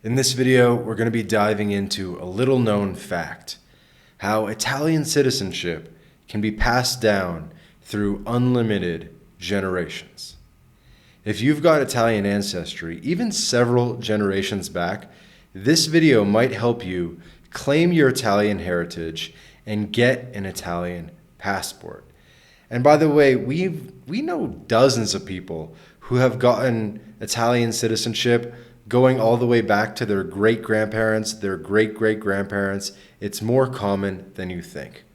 In this video, we're going to be diving into a little known fact, how Italian citizenship can be passed down through unlimited generations. If you've got Italian ancestry, even several generations back, this video might help you claim your Italian heritage and get an Italian passport. And by the way, we know dozens of people who have gotten Italian citizenship going all the way back to their great-grandparents, their great-great-grandparents. It's more common than you think.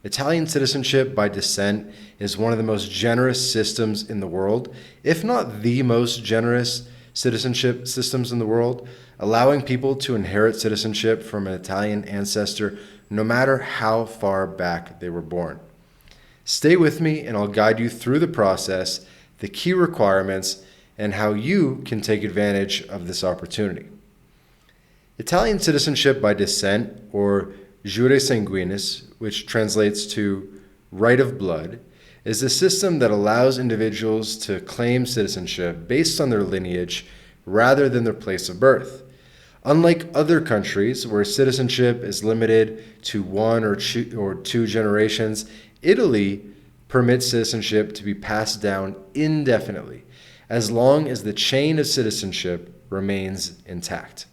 Italian citizenship by descent is one of the most generous systems in the world, if not the most generous citizenship systems in the world, allowing people to inherit citizenship from an Italian ancestor no matter how far back they were born. Stay with me and I'll guide you through the process, the key requirements, and how you can take advantage of this opportunity. Italian citizenship by descent, or Jure Sanguinis, which translates to right of blood, is a system that allows individuals to claim citizenship based on their lineage rather than their place of birth. Unlike other countries where citizenship is limited to one or two generations, Italy permits citizenship to be passed down indefinitely, as long as the chain of citizenship remains intact.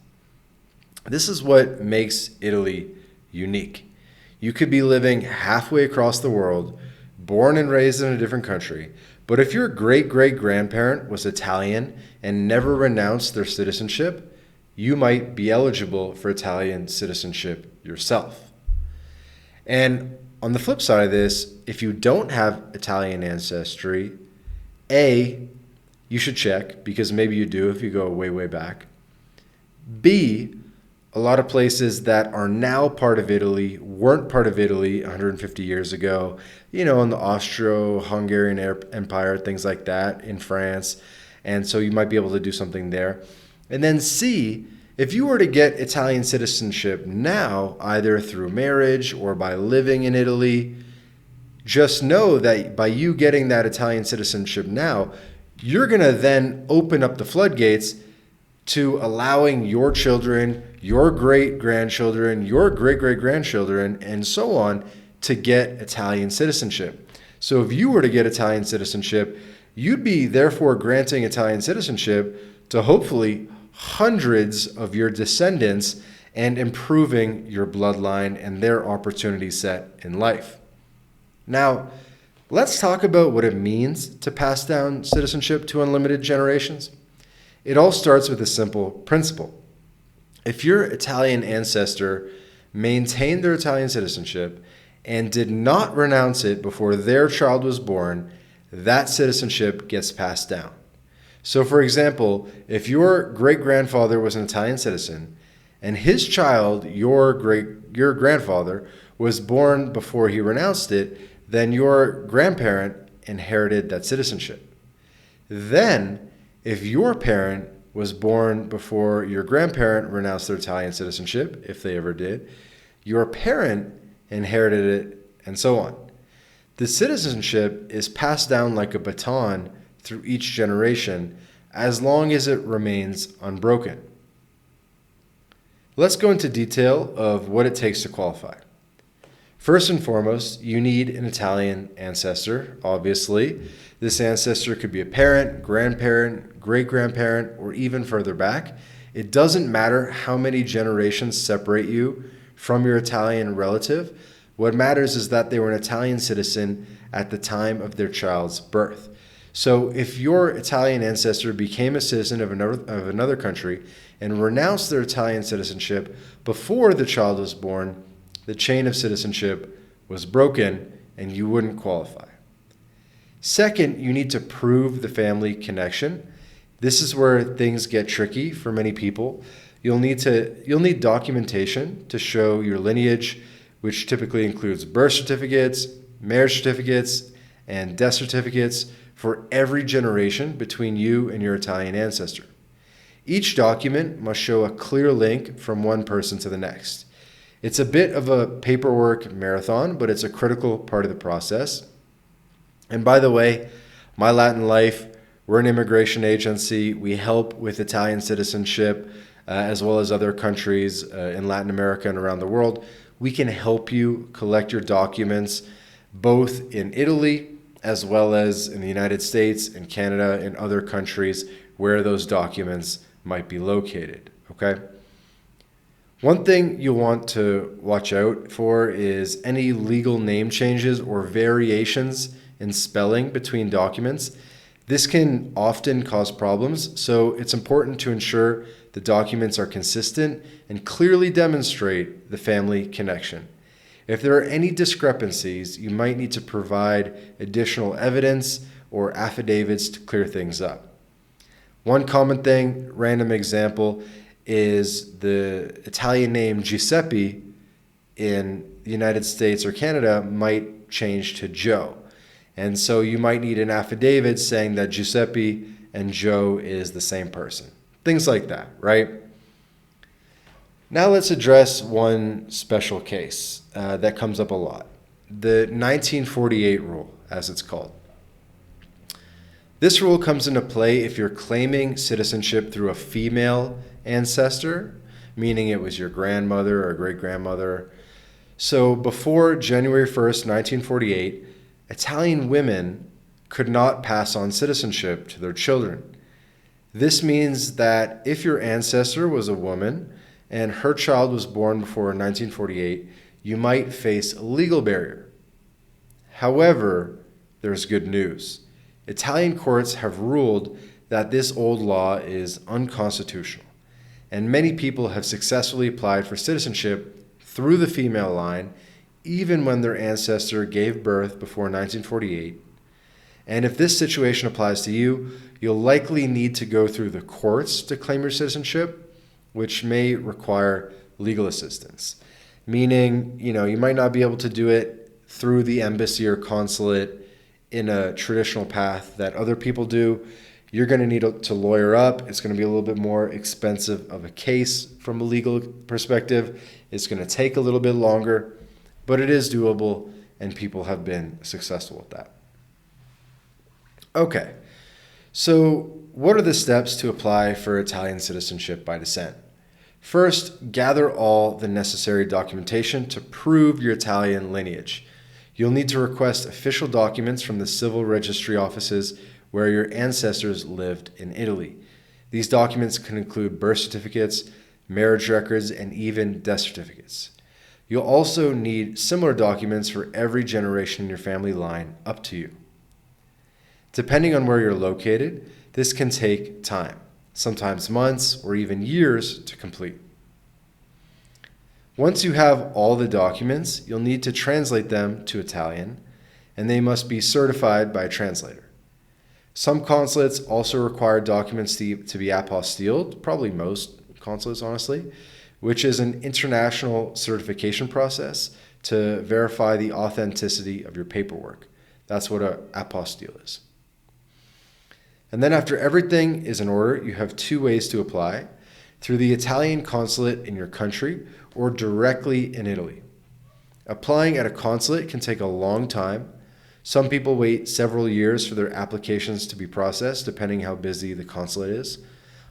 This is what makes Italy unique. You could be living halfway across the world, born and raised in a different country, but if your great-great-grandparent was Italian and never renounced their citizenship, you might be eligible for Italian citizenship yourself. And on the flip side of this, if you don't have Italian ancestry, you should check, because maybe you do if you go way, way back. B, a lot of places that are now part of Italy weren't part of Italy 150 years ago, in the Austro-Hungarian Empire, things like that, in France. And so you might be able to do something there. And then C, if you were to get Italian citizenship now, either through marriage or by living in Italy, just know that by you getting that Italian citizenship now, you're going to then open up the floodgates to allowing your children, your great-grandchildren, your great-great-grandchildren, and so on to get Italian citizenship. So if you were to get Italian citizenship, you'd be therefore granting Italian citizenship to hopefully hundreds of your descendants and improving your bloodline and their opportunity set in life. Now, let's talk about what it means to pass down citizenship to unlimited generations. It all starts with a simple principle. If your Italian ancestor maintained their Italian citizenship and did not renounce it before their child was born, that citizenship gets passed down. So for example, if your great-grandfather was an Italian citizen and his child, your grandfather, was born before he renounced it, then your grandparent inherited that citizenship. Then, if your parent was born before your grandparent renounced their Italian citizenship, if they ever did, your parent inherited it, and so on. The citizenship is passed down like a baton through each generation as long as it remains unbroken. Let's go into detail of what it takes to qualify. First and foremost, you need an Italian ancestor, obviously. This ancestor could be a parent, grandparent, great-grandparent, or even further back. It doesn't matter how many generations separate you from your Italian relative. What matters is that they were an Italian citizen at the time of their child's birth. So if your Italian ancestor became a citizen of another country and renounced their Italian citizenship before the child was born, the chain of citizenship was broken and you wouldn't qualify. Second, you need to prove the family connection. This is where things get tricky for many people. You'll need documentation to show your lineage, which typically includes birth certificates, marriage certificates, and death certificates for every generation between you and your Italian ancestor. Each document must show a clear link from one person to the next. It's a bit of a paperwork marathon, but it's a critical part of the process. And by the way, MyLatinLife, we're an immigration agency. We help with Italian citizenship as well as other countries in Latin America and around the world. We can help you collect your documents both in Italy as well as in the United States and Canada and other countries where those documents might be located, okay? One thing you'll want to watch out for is any legal name changes or variations in spelling between documents. This can often cause problems, so it's important to ensure the documents are consistent and clearly demonstrate the family connection. If there are any discrepancies, you might need to provide additional evidence or affidavits to clear things up. One common thing, random example, is the Italian name Giuseppe in the United States or Canada might change to Joe. And so you might need an affidavit saying that Giuseppe and Joe is the same person. Things like that, right? Now let's address one special case that comes up a lot. The 1948 rule, as it's called. This rule comes into play if you're claiming citizenship through a female ancestor, meaning it was your grandmother or great-grandmother. So before January 1st, 1948, Italian women could not pass on citizenship to their children. This means that if your ancestor was a woman and her child was born before 1948, you might face a legal barrier. However, there's good news. Italian courts have ruled that this old law is unconstitutional, and many people have successfully applied for citizenship through the female line, even when their ancestor gave birth before 1948. And if this situation applies to you, you'll likely need to go through the courts to claim your citizenship, which may require legal assistance. Meaning, you might not be able to do it through the embassy or consulate in a traditional path that other people do. You're going to need to lawyer up. It's going to be a little bit more expensive of a case from a legal perspective. It's going to take a little bit longer, but it is doable, and people have been successful with that. Okay, so what are the steps to apply for Italian citizenship by descent? First, gather all the necessary documentation to prove your Italian lineage. You'll need to request official documents from the civil registry offices where your ancestors lived in Italy. These documents can include birth certificates, marriage records, and even death certificates. You'll also need similar documents for every generation in your family line up to you. Depending on where you're located, this can take time, sometimes months or even years to complete. Once you have all the documents, you'll need to translate them to Italian, and they must be certified by a translator. Some consulates also require documents to be apostilled, probably most consulates, honestly, which is an international certification process to verify the authenticity of your paperwork. That's what an apostille is. And then after everything is in order, you have two ways to apply: through the Italian consulate in your country or directly in Italy. Applying at a consulate can take a long time. Some people wait several years for their applications to be processed, depending how busy the consulate is.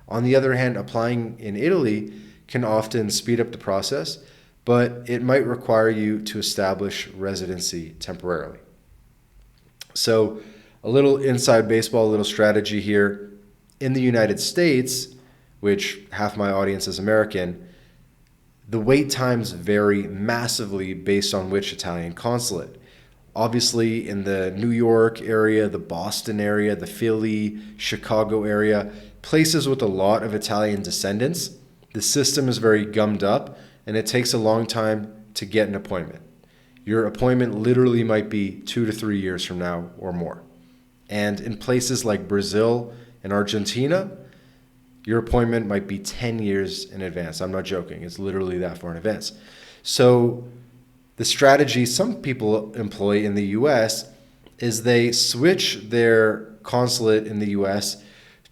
On the other hand, applying in Italy can often speed up the process, but it might require you to establish residency temporarily. So, a little inside baseball, a little strategy here. In the United States, which half my audience is American, the wait times vary massively based on which Italian consulate. Obviously, in the New York area, the Boston area, the Philly, Chicago area, places with a lot of Italian descendants, the system is very gummed up, and it takes a long time to get an appointment. Your appointment literally might be 2 to 3 years from now or more. And in places like Brazil and Argentina, your appointment might be 10 years in advance. I'm not joking. It's literally that far in advance. So the strategy some people employ in the U.S. is they switch their consulate in the U.S.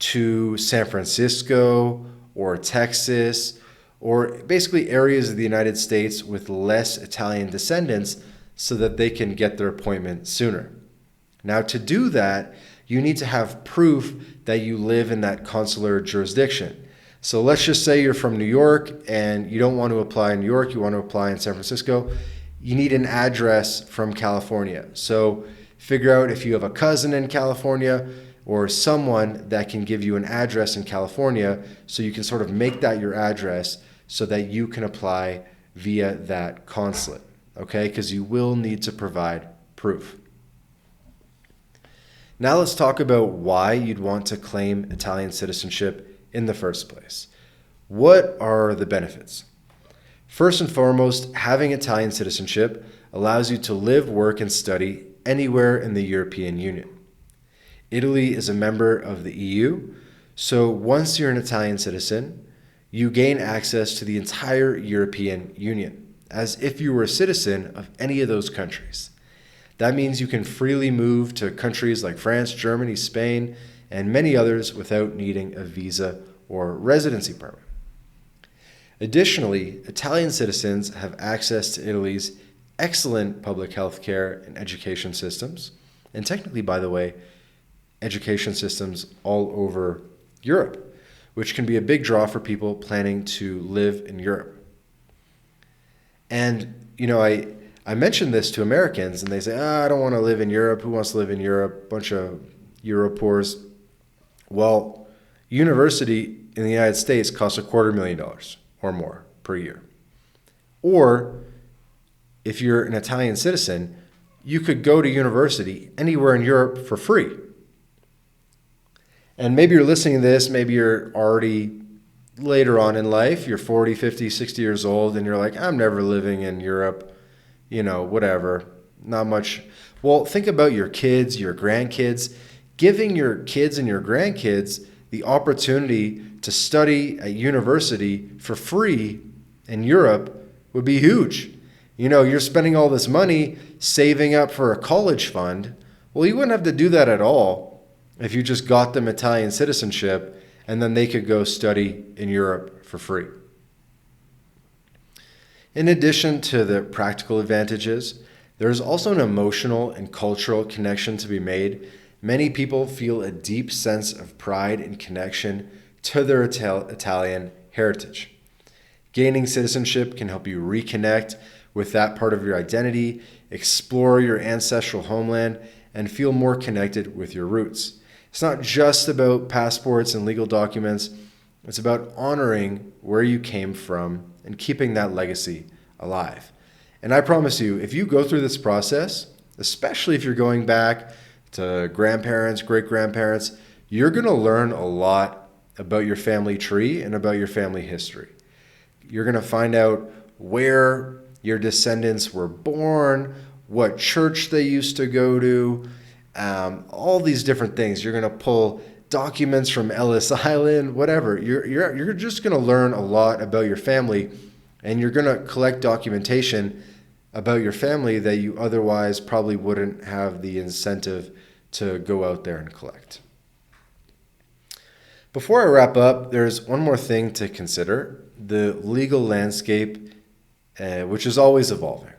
to San Francisco or Texas, or basically areas of the United States with less Italian descendants so that they can get their appointment sooner. Now, to do that, you need to have proof that you live in that consular jurisdiction. So let's just say you're from New York and you don't want to apply in New York, you want to apply in San Francisco. You need an address from California. So figure out if you have a cousin in California or someone that can give you an address in California so you can sort of make that your address so that you can apply via that consulate, okay? Because you will need to provide proof. Now let's talk about why you'd want to claim Italian citizenship in the first place. What are the benefits? First and foremost, having Italian citizenship allows you to live, work, and study anywhere in the European Union. Italy is a member of the EU, so once you're an Italian citizen, you gain access to the entire European Union, as if you were a citizen of any of those countries. That means you can freely move to countries like France, Germany, Spain, and many others without needing a visa or residency permit. Additionally, Italian citizens have access to Italy's excellent public health care and education systems, and technically, by the way, education systems all over Europe, which can be a big draw for people planning to live in Europe. And, I mentioned this to Americans, and they say, I don't want to live in Europe. Who wants to live in Europe? Bunch of Europoors. Well, university in the United States costs $250,000 or more per year. Or if you're an Italian citizen, you could go to university anywhere in Europe for free. And maybe you're listening to this, maybe you're already later on in life, you're 40, 50, 60 years old, and you're like, I'm never living in Europe, whatever, not much. Well, think about your kids, your grandkids. Giving your kids and your grandkids the opportunity to study at university for free in Europe would be huge. You're spending all this money saving up for a college fund. Well, you wouldn't have to do that at all if you just got them Italian citizenship and then they could go study in Europe for free. In addition to the practical advantages, there is also an emotional and cultural connection to be made. Many people feel a deep sense of pride and connection to their Italian heritage. Gaining citizenship can help you reconnect with that part of your identity, explore your ancestral homeland, and feel more connected with your roots. It's not just about passports and legal documents. It's about honoring where you came from and keeping that legacy alive. And I promise you, if you go through this process, especially if you're going back to grandparents, great-grandparents, you're going to learn a lot about your family tree and about your family history. You're going to find out where your descendants were born, what church they used to go to, all these different things. You're going to pull documents from Ellis Island, whatever. You're just going to learn a lot about your family, and you're going to collect documentation about your family that you otherwise probably wouldn't have the incentive to go out there and collect. Before I wrap up, there's one more thing to consider: the legal landscape, which is always evolving.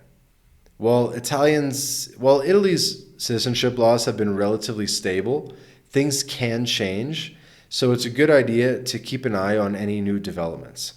While Italy's citizenship laws have been relatively stable, things can change, so it's a good idea to keep an eye on any new developments.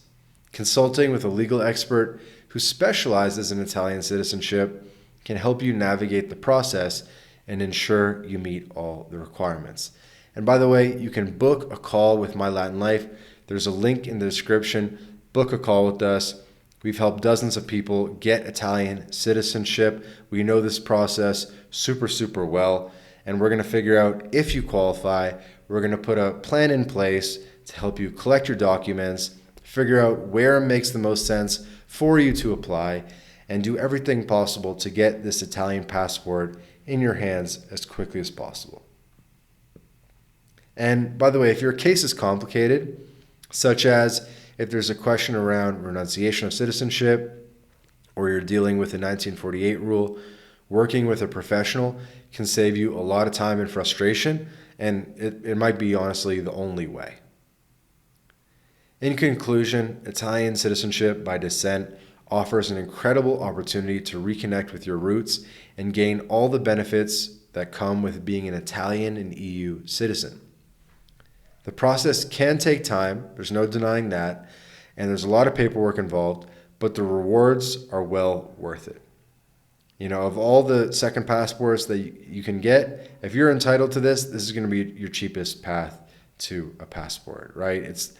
Consulting with a legal expert who specializes in Italian citizenship can help you navigate the process and ensure you meet all the requirements. And by the way, you can book a call with MyLatinLife. There's a link in the description. Book a call with us. We've helped dozens of people get Italian citizenship. We know this process super, super well, and we're going to figure out if you qualify. We're going to put a plan in place to help you collect your documents, figure out where it makes the most sense for you to apply, and do everything possible to get this Italian passport in your hands as quickly as possible. And by the way, if your case is complicated, such as if there's a question around renunciation of citizenship, or you're dealing with the 1948 rule, working with a professional can save you a lot of time and frustration, and it might be honestly the only way. In conclusion, Italian citizenship by descent offers an incredible opportunity to reconnect with your roots and gain all the benefits that come with being an Italian and EU citizen. The process can take time, there's no denying that, and there's a lot of paperwork involved, but the rewards are well worth it. Of all the second passports that you can get, if you're entitled to this is going to be your cheapest path to a passport, right? It's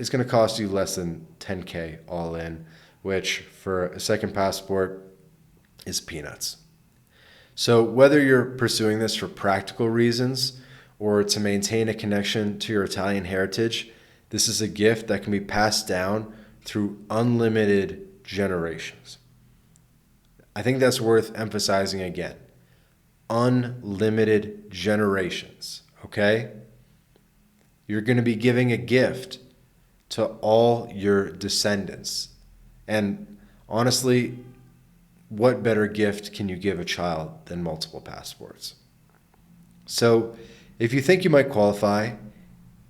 going to cost you less than $10K all in, which for a second passport is peanuts. So whether you're pursuing this for practical reasons or to maintain a connection to your Italian heritage, this is a gift that can be passed down through unlimited generations. I think that's worth emphasizing again. Unlimited generations, okay? You're going to be giving a gift to all your descendants. And honestly, what better gift can you give a child than multiple passports? So if you think you might qualify,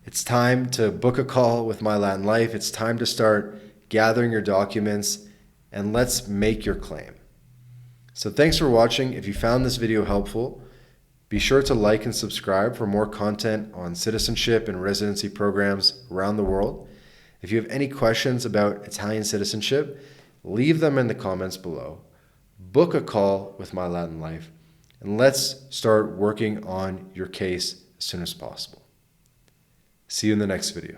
it's time to book a call with MyLatinLife. It's time to start gathering your documents, and let's make your claim. So thanks for watching. If you found this video helpful, be sure to like and subscribe for more content on citizenship and residency programs around the world. If you have any questions about Italian citizenship, leave them in the comments below. Book a call with MyLatinLife, and let's start working on your case as soon as possible. See you in the next video.